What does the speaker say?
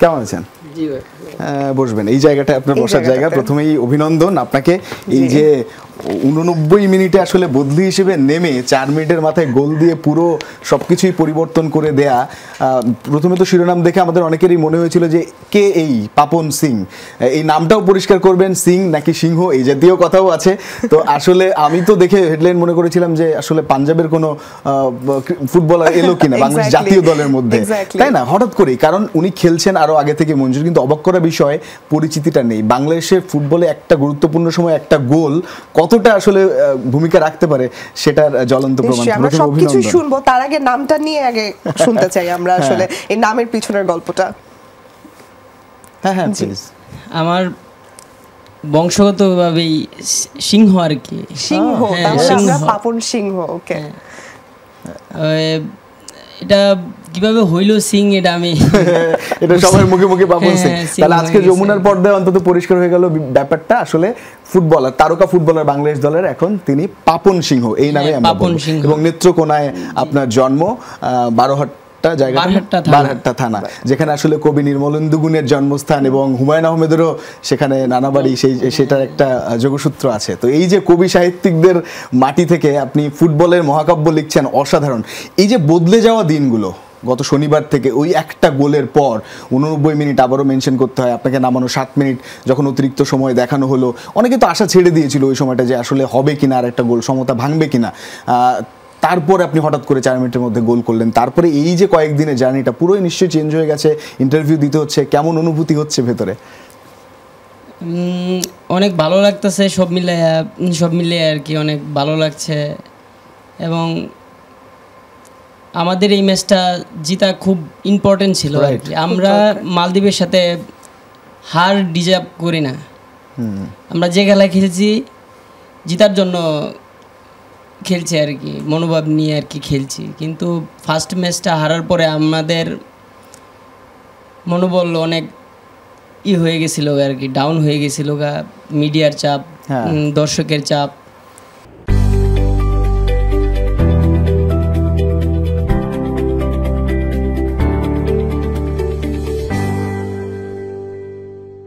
কেমন আছেন? বসবেন, এই জায়গাটা আপনার বসার জায়গা। প্রথমেই অভিনন্দন আপনাকে, এই যে 89 মিনিটে আসলে বদলি হিসেবে নেমে 4 মিনিটের মাথায় গোল দিয়ে পুরো সবকিছুই পরিবর্তন করে দেয়া। প্রথমে তো শিরোনাম দেখে আমাদের অনেকেরই মনে হয়েছিল যে কে এই পাপন সিং, এই নামটাও পরিষ্কার করবেন, সিং নাকি সিংহ এই জাতীয় কথাও আছে। তো আসলে আমি তো দেখে হেডলাইন মনে করেছিলাম যে আসলে পাঞ্জাবের কোনো ফুটবলার এলো কিনা বাংলাদেশ জাতীয় দলের মধ্যে, তাই না? হঠাৎ করেই, কারণ উনি খেলছেন আরো আগে থেকে মঞ্জুর, কিন্তু অবাক করা বিষয় পরিচিতিটা নেই। বাংলাদেশের ফুটবলে একটা গুরুত্বপূর্ণ সময় একটা গোল কতটা আসলে ভূমিকা রাখতে পারে সেটার জ্বলন্ত প্রমাণ। আমরা সবকিছু শুনবো, তার আগে নামটা নিয়ে আগে শুনতে চাই আমরা আসলে এই নামের পিছনের গল্পটা। হ্যাঁ প্লিজ। আমার বংশগতভাবেই সিংহ আর কি। সিংহ, তাহলে আমরা পাপন সিংহ। ওকে, এটা কিভাবে হইল সিং, এটা আমি এটা সবার মুখে মুখে পাপন সিং। তাহলে আজকে যমুনার পর্দায় অন্তত পরিষ্কার হয়ে গেল ব্যাপারটা, আসলে ফুটবলার, তারকা ফুটবলার বাংলাদেশ দলের এখন তিনি পাপন সিংহ এই নামে আমরা বলি। এবং নেত্রকোনায় আপনার জন্ম, বারহাট্টা থানা, যেখানে আসলে কবি নির্মলেন্দু গুণের জন্মস্থান এবং হুমায়ুন আহমেদেরও সেখানে নানা বাড়ি, সেটার একটা যোগসূত্র আছে। তো এই যে কবি সাহিত্যিকদের মাটি থেকে আপনি ফুটবলের মহাকাব্য লিখছেন, অসাধারণ। এই যে বদলে যাওয়া দিনগুলো, গত শনিবার থেকে ওই একটা গোলের পর 89 মিনিট, আবারও মেনশন করতে হয় আপনাকে, নামানো 7 মিনিট যখন অতিরিক্ত সময় দেখানো হলো, অনেকে তো আশা ছেড়ে দিয়েছিল ওই সময়টা যে আসলে হবে কিনা আর একটা গোল, সমতা ভাঙবে কিনা। তারপরে আপনি হঠাৎ করে 4 মিনিটের মধ্যে গোল করলেন। তারপরে এই যে কয়েকদিনের জার্নিটা পুরোই নিশ্চয়ই চেঞ্জ হয়ে গেছে, ইন্টারভিউ দিতে হচ্ছে, কেমন অনুভূতি হচ্ছে ভেতরে? অনেক ভালো লাগতেছে, সব মিলে আর কি, অনেক ভালো লাগছে। এবং আমাদের এই ম্যাচটা জিতা খুব ইম্পর্টেন্ট ছিল আর কি। আমরা মালদ্বীপের সাথে হার ডিজার্ভ করি না, আমরা যে খেলা খেলছি জিতার জন্য খেলছি আর কি, মনোভাব নিয়ে আর কি খেলছি। কিন্তু ফার্স্ট ম্যাচটা হারার পরে আমাদের মনোবল অনেক হয়ে গেছিল আর কি, ডাউন হয়ে গেছিল। মিডিয়ার চাপ, দর্শকের চাপ,